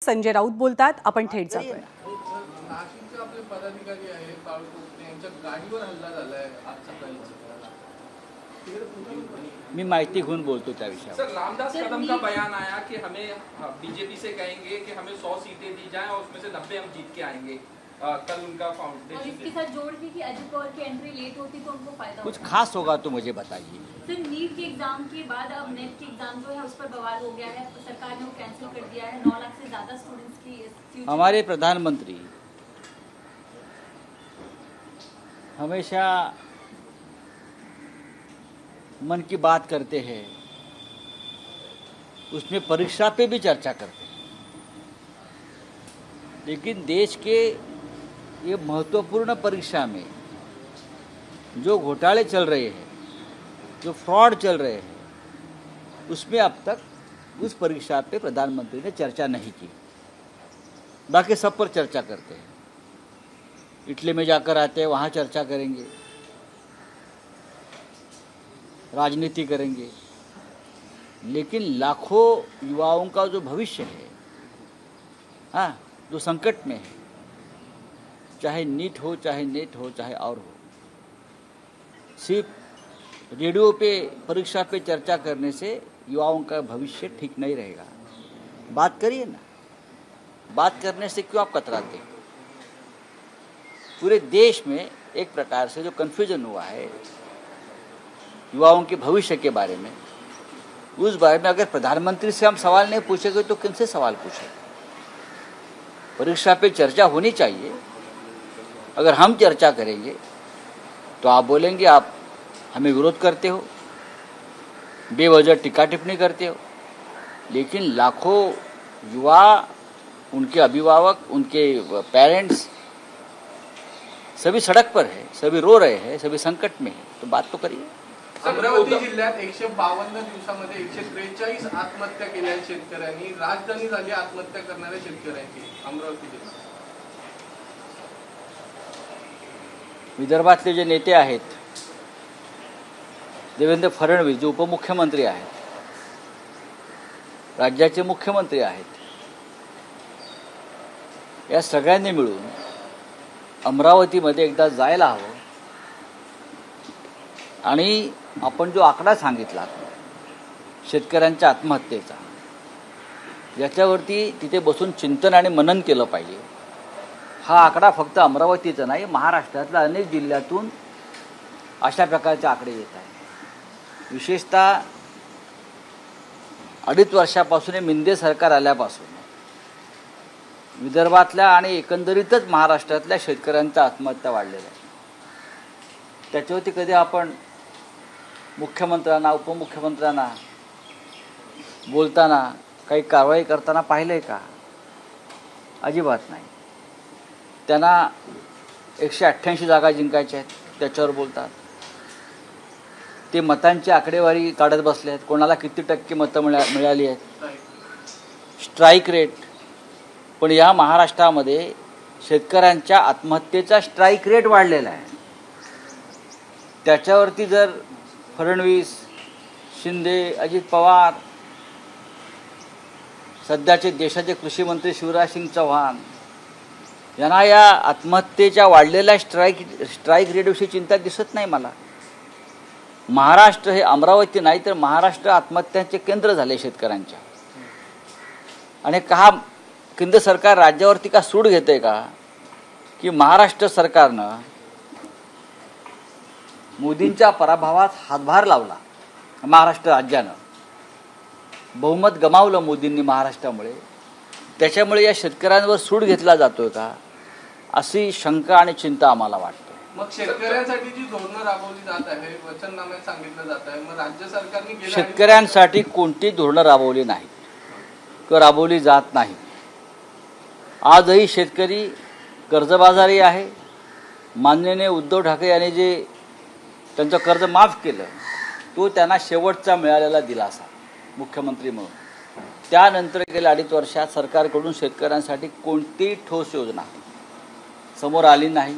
संजय राऊत बोलतात. आपण थेट जातोय. नाशिकचे आपले पदाधिकारी आहेत बाळू कोकणे यांच्या गाडीवर हल्ला झालाय आज सकाळी. मी माहिती घेऊन बोलतो त्या विषयावर. सर, रामदास कदम का बयान आया कि हमें बीजेपी से कहेंगे कि हमें 100 सीटें दी जाएं और उसमें से 90 हम जीत के आएंगे. कल उनका फाउंडेशन और इसके साथ जोड़ के कि अजित पवार की एंट्री लेट होती तो उनको फायदा कुछ खास होगा तो मुझे बताइए. सर, नीट के एग्जाम के बाद अब नेट के एग्जाम जो है उस पर बवाल हो गया है. सरकार ने वो कैंसिल कर दिया है. 9 लाख से ज्यादा स्टूडेंट्स की हमारे प्रधानमंत्री हमेशा मन की बात करते हैं, उसमें परीक्षा पे भी चर्चा करते हैं, लेकिन देश के ये महत्वपूर्ण परीक्षा में जो घोटाले चल रहे हैं, जो फ्रॉड चल रहे हैं, उसमें अब तक उस परीक्षा पे प्रधानमंत्री ने चर्चा नहीं की. बाकी सब पर चर्चा करते हैं. इटली में जाकर आते हैं, वहाँ चर्चा करेंगे, राजनीति करेंगे, लेकिन लाखों युवाओं का जो भविष्य है, हाँ, जो संकट में है, चाहे नीट हो, चाहे नेट हो, चाहे और हो, सिर्फ रेडियो पे परीक्षा पे चर्चा करने से युवाओं का भविष्य ठीक नहीं रहेगा. बात करिए ना. बात करने से क्यों आप कतराते हैं? पूरे देश में एक प्रकार से जो कन्फ्यूजन हुआ है युवाओं के भविष्य के बारे में, उस बारे में अगर प्रधानमंत्री से हम सवाल नहीं पूछेंगे तो किनसे सवाल पूछेंगे? परीक्षा पे चर्चा होनी चाहिए. अगर हम चर्चा करेंगे तो आप बोलेंगे आप हमें विरोध करते हो, बेवजह टीका टिप्पणी करते हो. लेकिन लाखों युवा, उनके अभिभावक, उनके पेरेंट्स सभी सड़क पर है, सभी रो रहे हैं, सभी संकट में है, तो बात तो करिए. अमरावती जिल्ह्यात 152 दिवसामध्ये 143 आत्महत्या केल्या आहेत शेतकऱ्यांनी. राजधानी झाली आत्महत्या करणाऱ्या शेतकऱ्यांची अमरावती जिल्ह्यात. विदर्भातले जे नेते आहेत, देवेंद्र फडणवीस जो उपमुख्यमंत्री आहेत, राज्याचे मुख्यमंत्री आहेत, या सगळ्यांनी मिळून अमरावतीमध्ये एकदा जायला हवं आणि आपण जो आकडा सांगितला शेतकऱ्यांच्या आत्महत्येचा, याच्यावरती तिथे बसून चिंतन आणि मनन केलं पाहिजे. हा आकडा फक्त अमरावतीचा नाही, महाराष्ट्रातल्या अनेक जिल्ह्यातून अशा प्रकारचे आकडे येत आहेत. विशेषतः 2.5 वर्षापासून मिंदे सरकार आल्यापासून विदर्भातल्या आणि एकंदरीतच महाराष्ट्रातल्या शेतकऱ्यांच्या आत्महत्या वाढलेल्या आहेत. त्याच्यावरती कधी आपण मुख्यमंत्र्यांना, उपमुख्यमंत्र्यांना बोलताना, काही कारवाई करताना पाहिलं का? अजिबात नाही. त्यांना 188 जागा जिंकायच्या आहेत, त्याच्यावर बोलतात. ते मतांची आकडेवारी काढत बसले आहेत, कोणाला किती टक्के मतं मिळाली आहेत, स्ट्राईक रेट. पण या महाराष्ट्रामध्ये शेतकऱ्यांच्या आत्महत्येचा स्ट्राईक रेट वाढलेला आहे. त्याच्यावरती जर फडणवीस, शिंदे, अजित पवार, सध्याचे देशाचे कृषी मंत्री शिवराज सिंग चौहान यांना या आत्महत्येच्या वाढलेल्या स्ट्राईक रेटविषयी चिंता दिसत नाही मला. महाराष्ट्र हे अमरावती नाही तर महाराष्ट्र आत्महत्यांचे केंद्र झाले शेतकऱ्यांच्या. आणि का केंद्र सरकार राज्यावरती का सूड घेते का? की महाराष्ट्र सरकारनं मोदींच्या पराभवात हातभार लावला. महाराष्ट्र राज्यानं बहुमत गमावलं मोदींनी महाराष्ट्रामुळे. त्याच्यामुळे या शेतकऱ्यांवर सूड घेतला जातोय का, अशी शंका आणि चिंता आम्हाला वाटते. मग शेतकऱ्यांसाठी जी धोरणं राबवली जात आहे, वचननाम्यात सांगितलं जात आहे, मग राज्य सरकारने शेतकऱ्यांसाठी कोणती धोरणं राबवली नाही किंवा राबवली जात नाही. आजही शेतकरी कर्जबाजारी आहे. माननीय उद्धव ठाकरे यांनी जे त्यांचं कर्ज माफ केलं, तो त्यांना शेवटचा मिळालेला दिलासा मुख्यमंत्री म्हणून. त्यानंतर गेल्या 2.5 वर्षात सरकारकडून शेतकऱ्यांसाठी कोणतीही ठोस योजना समोर आली नाही.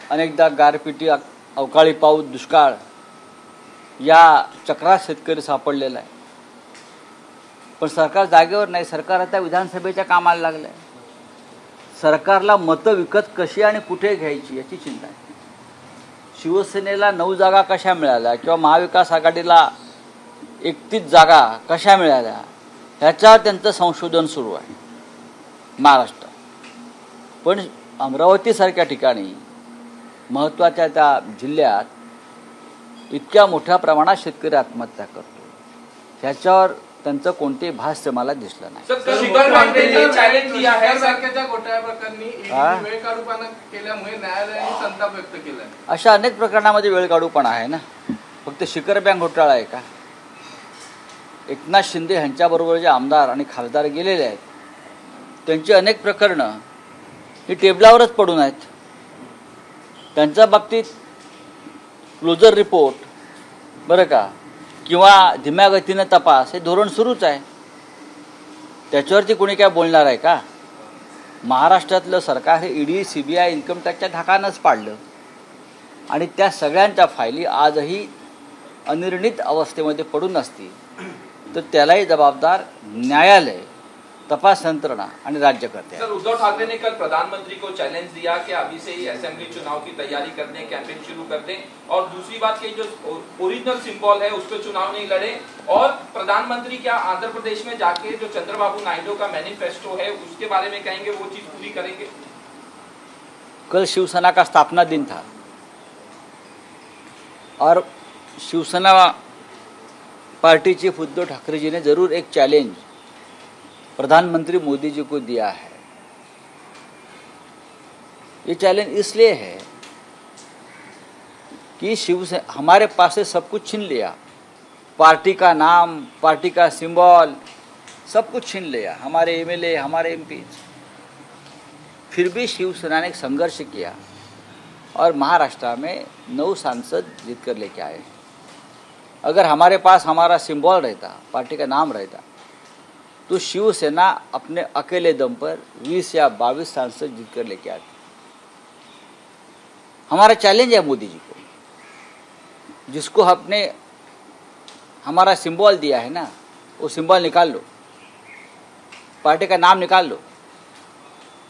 अनेकदा गारपिटी, अवकाळी पाऊस, दुष्काळ या चक्रात शेतकरी सापडलेला आहे. पण सरकार जागेवर नाही. सरकार आता विधानसभेच्या कामाला लागलं आहे. सरकारला मतं विकत कशी आणि कुठे घ्यायची याची चिंता आहे. शिवसेनेला 9 जागा कशा मिळाल्या किंवा महाविकास आघाडीला 31 जागा कशा मिळाल्या ह्याच्यावर त्यांचं संशोधन सुरू आहे महाराष्ट्रात. पण अमरावतीसारख्या ठिकाणी महत्त्वाच्या त्या जिल्ह्यात इतक्या मोठ्या प्रमाणात शेतकरी आत्महत्या करतो ह्याच्यावर त्यांचं कोणतेही भाष्य मला दिसलं नाही. चॅलेंज दिया है सारख्याच्या घोटाळ्या प्रकरणी वेळ काढूपणा केल्यामुळे न्यायालयाने संताप व्यक्त केला. अशा अनेक प्रकरणामध्ये वेळ काढूपणा आहे ना. फक्त शिखर बँक घोटाळा आहे का? एकनाथ शिंदे यांच्याबरोबर जे आमदार आणि खासदार गेलेले आहेत त्यांची अनेक प्रकरणं ही टेबलावरच पडून आहेत. त्यांच्या बाबतीत क्लोजर रिपोर्ट बरं का किंवा धीम्या गतीनं तपास हे धोरण सुरूच आहे. त्याच्यावरती कोणी काय बोलणार आहे का? महाराष्ट्रातलं सरकार हे ईडी CBI इन्कम टॅक्सच्या धाकानंच पाडलं आणि त्या सगळ्यांच्या फायली आजही अनिर्णित अवस्थेमध्ये पडून असतील तर त्यालाही जबाबदार न्यायालय, तपास यंत्रणा आणि राज्यकर्ते. सर, उद्धव ठाकरे ने कल प्रधानमंत्री को चैलेंज दिया कि अभी से ही असेंबली चुनाव की तैयारी कर दें, कैंपेन शुरू कर दें और दूसरी बात कि जो ओरिजिनल सिंबल है उस पर चुनाव नहीं लड़े और प्रधानमंत्री क्या आंध्र प्रदेश में जाके जो चंद्रबाबू नायडू का मैनिफेस्टो है उसके बारे में कहेंगे, वो चीज पूरी करेंगे? कल शिवसेना का स्थापना दिन था और शिवसेना पार्टी चीफ उद्धव ठाकरे जी ने जरूर एक चैलेंज प्रधानमंत्री मोदी जी को दिया है. ये चैलेंज इसलिए है कि शिवसेना हमारे पास से सब कुछ छीन लिया. पार्टी का नाम, पार्टी का सिंबल सब कुछ छीन लिया, हमारे MLA, हमारे MP. फिर भी शिवसेना ने एक संघर्ष किया और महाराष्ट्र में 9 सांसद जीत कर लेके आए. अगर हमारे पास हमारा सिंबल रहता, पार्टी का नाम रहता तो शिवसेना अपने अकेले दम पर 20 या 22 सांसद जीत कर लेके आती. हमारा चैलेंज है मोदी जी को, जिसको आपने हमारा सिंबल दिया है ना, वो सिंबल निकाल लो, पार्टी का नाम निकाल लो.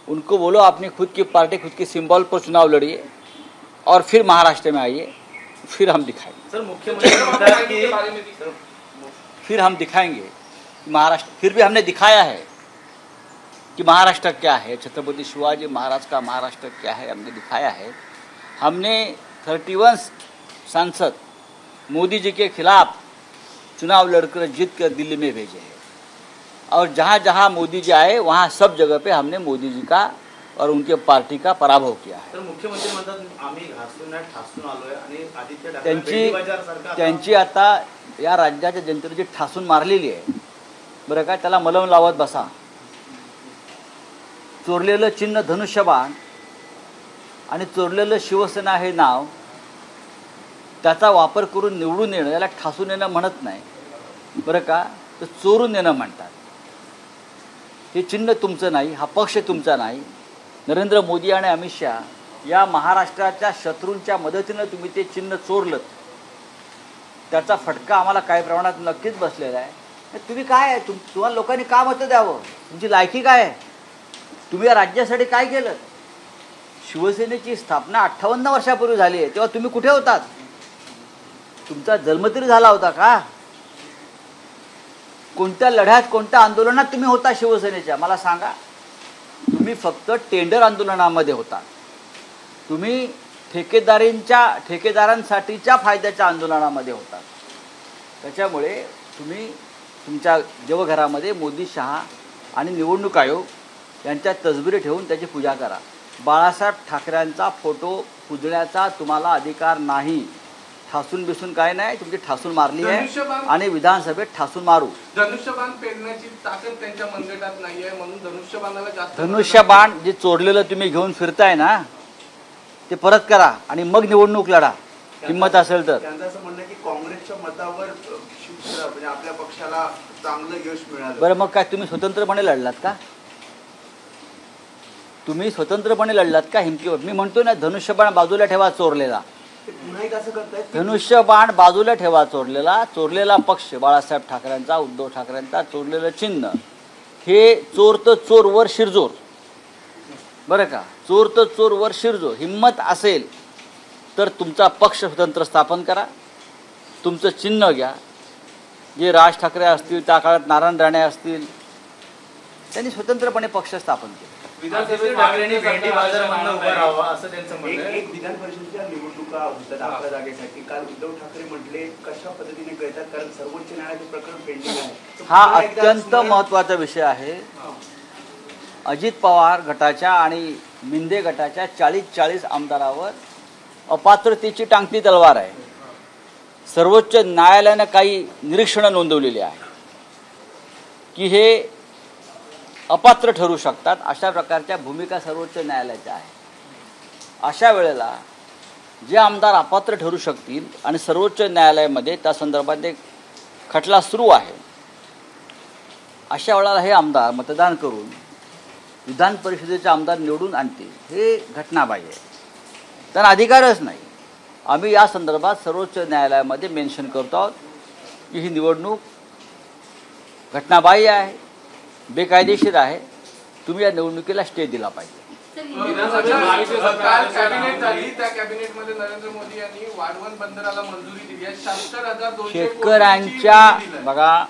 उनको बोलो अपनी खुद की पार्टी, खुद की सिंबल पर चुनाव लड़िए और फिर महाराष्ट्र में आइए, फिर हम दिखाएंगे. सर, मुख्यमंत्री फिर हम दिखाएंगे महाराष्ट्र. फिर भी हमने दिखाया है कि महाराष्ट्र क्या है, छत्रपति शिवाजी महाराज का महाराष्ट्र क्या है, हमने दिखाया है. हमने 31 सांसद मोदी जी के खिलाफ चुनाव लड़कर जीत कर दिल्ली में भेजे हैं और जहाँ जहाँ मोदी जी आए वहाँ सब जगह पे हमने मोदी जी का और उनके पार्टी का पराभव किया है. तर मुख्यमंत्री म्हणतात आम्ही घासून नाही ठासून आलोय आणि आदित्य ठाकरे त्यांची आता या राज्याच्या जनतेने जी ठासून मारलेली आहे बरं का, त्याला मलम लावत बसा. चोरलेलं चिन्ह धनुष्यबाण आणि चोरलेलं शिवसेना हे नाव त्याचा वापर करून निवडून येणं याला ठासून येणं म्हणत नाही बरं का, तर चोरून येणं म्हणतात. हे चिन्ह तुमचं नाही, हा पक्ष तुमचा नाही. नरेंद्र मोदी आणि अमित शहा या महाराष्ट्राच्या शत्रूंच्या मदतीनं तुम्ही ते चिन्ह चोरलं, त्याचा फटका आम्हाला काही प्रमाणात नक्कीच बसलेला आहे. तुम्ही काय आहे, तुम्हाला लोकांनी का मतं द्यावं, तुमची लायकी काय आहे, तुम्ही या राज्यासाठी काय केलं. शिवसेनेची स्थापना 58 वर्षापूर्वी झाली आहे, तेव्हा तुम्ही कुठे होतात, तुमचा जन्म तरी झाला होता का, कोणत्या लढ्यात कोणत्या आंदोलनात तुम्ही होता शिवसेनेच्या मला सांगा. तुम्ही फक्त टेंडर आंदोलनामध्ये होता, तुम्ही ठेकेदारांसाठीच्या फायद्याच्या आंदोलनामध्ये होता. त्याच्यामुळे तुम्ही तुमच्या देवघरामध्ये मोदी, शहा आणि निवडणूक आयोग यांच्या तसबिरी ठेवून त्याची पूजा करा. बाळासाहेब ठाकरेंचा फोटो पूजण्याचा तुम्हाला अधिकार नाही. ठासून बिसून काय नाही, तुमची ठासून मारली आहे आणि विधानसभेत ठासून मारू. धनुष्यबाण पेरण्याची ताकद त्यांच्या मनगटात नाही आहे म्हणून धनुष्यबाणाला जास्त. धनुष्यबाण जे चोरलेलं तुम्ही घेऊन फिरताय ना ते परत करा आणि मग निवडणूक लढा हिंमत असेल तर. त्यांचं असं म्हणणं की काँग्रेसच्या मतावर म्हणजे आपल्या पक्षाला चांगलं यश मिळालं. बरं, मग काय तुम्ही स्वतंत्रपणे लढलात का, तुम्ही स्वतंत्रपणे लढलात का हिमतीवर. मी म्हणतो ना धनुष्यबाण बाजूला ठेवा चोरलेला, ते पुन्हा एकदा असं करतायत की धनुष्यबाण बाजूला ठेवा, चोरलेला पक्ष बाळासाहेब ठाकरेंचा, उद्धव ठाकरेंचा, चोरलेलं चिन्ह हे चोर तर चोर वर शिरजोर, बरं का, चोर तर चोर वर शिरजोर. हिम्मत असेल तर तुमचा पक्ष स्वतंत्र स्थापन करा, तुमचं चिन्ह घ्या. जे राज ठाकरे असतील, त्या काळात नारायण राणे असतील, त्यांनी स्वतंत्रपणे पक्ष स्थापन केला. विधानसभेत ठाकरेंनी भेंडी बाजारामधनं उभं राहावं असं त्यांचं म्हणणं आहे. एक विधान परिषदेच्या निवडणुका होतात आपल्या जागेसाठी. काल उद्धव ठाकरे म्हटले कशा पद्धतीने कळतात, कारण सर्वोच्च न्यायालयाचे प्रकरण पेंडिंग आहे. हा अत्यंत महत्त्वाचा विषय आहे. अजित पवार गटाच्या आणि मिंदे गटाच्या 40 आमदारावर अपात्रतेची टांगती तलवार आहे. सर्वोच्च न्यायालयानं काही निरीक्षणं नोंदवलेली आहे की हे अपात्र ठरू शकतात. अशा प्रकारच्या भूमिका सर्वोच्च न्यायालयाच्या आहे. अशा वेळेला जे आमदार अपात्र ठरू शकतील आणि सर्वोच्च न्यायालयामध्ये त्या संदर्भात एक खटला सुरू आहे, अशा वेळेला हे आमदार मतदान करून विधान परिषदेचे आमदार निवडून आणतील, हे घटनाबाह्य आहे. त्यांना अधिकारच नाही. आम्ही या संदर्भात सर्वोच्च न्यायालयामध्ये मेन्शन करतो आहोत की ही निवडणूक घटनाबाह्य आहे, बेकायदेशीर आहे. तुम्ही या निवडणुकीला स्टे दिला पाहिजे. काल कॅबिनेट झाली, त्या कॅबिनेटमध्ये नरेंद्र मोदी यांनी वाढवण बंदराला मंजुरी दिली आहे. 76,200 शेतकऱ्यांच्या बघा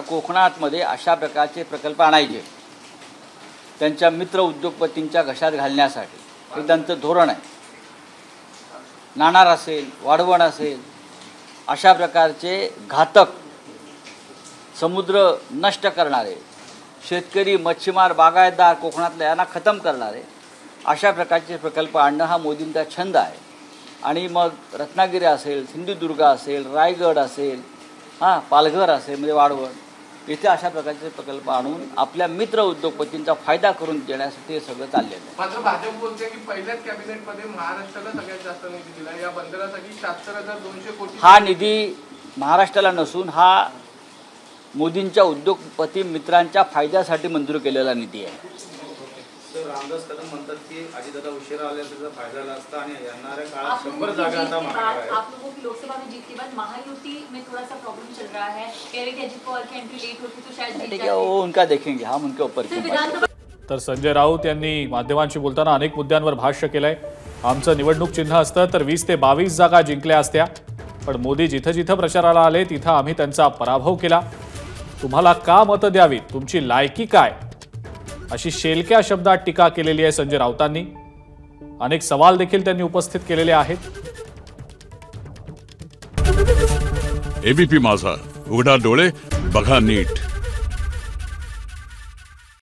कोकणातमध्ये अशा प्रकारचे प्रकल्प आणायचे, त्यांच्या मित्र उद्योगपतींच्या घशात घालण्यासाठी. हे त्यांचं धोरण आहे. नाणार असेल, वाढवण असेल, अशा प्रकारचे घातक समुद्र नष्ट करणारे, शेतकरी, मच्छीमार, बागायतदार कोकणातल्या यांना खतम करणारे अशा प्रकारचे प्रकल्प आणणं हा मोदींचा छंद आहे. आणि मग रत्नागिरी असेल, सिंधुदुर्ग असेल, रायगड असेल, पालघर असेल, म्हणजे वाढवण, इथे अशा प्रकारचे प्रकल्प आणून आपल्या मित्र उद्योगपतींचा फायदा करून देण्यासाठी हे सगळं चाललेलं आहे. मात्र भाजप बोलते की पहिल्याच कॅबिनेटमध्ये महाराष्ट्राला सगळ्यात जास्त निधी दिला. या बंदरासाठी 76,200 कोटी. हा निधी महाराष्ट्राला नसून हा मोदींच्या उद्योगपती मित्रांच्या फायद्यासाठी मंजूर केलेला निधी आहे. तर रामदास कदम म्हणतात की अजितदादा उशिरा आले त्याचा फायदा झाला असता आणि येणाऱ्या काळात 100 जागा आता महागार आहेत. आप लोगों की लोकसभा में जीत के बाद महायुति में थोड़ा सा प्रॉब्लम चल रहा है. कह रहे कि अजित पवार की एंट्री लेट होती तो शायद जीत ठीक है, जाते. वो उनका देखेंगे, हम उनके ऊपर क्यों बात करें. तर संजय राऊत यांनी माध्यमांशी बोलताना अनेक मुद्द्यांवर भाष्य केलंय. आमचं निवडणूक चिन्ह असतं तर 20 ते 22 जागा जिंकल्या असत्या, पण मोदी जिथं जिथं प्रचाराला आले तिथं आम्ही त्यांचा पराभव केला. तुम्हाला का मतं द्यावीत, तुमची लायकी काय, अशी शेलक्या शब्दात टीका केलेली आहे संजय राऊतांनी. अनेक सवाल देखील त्यांनी उपस्थित केलेले आहेत. एबीपी माझा, उघडा डोळे बघा नीट.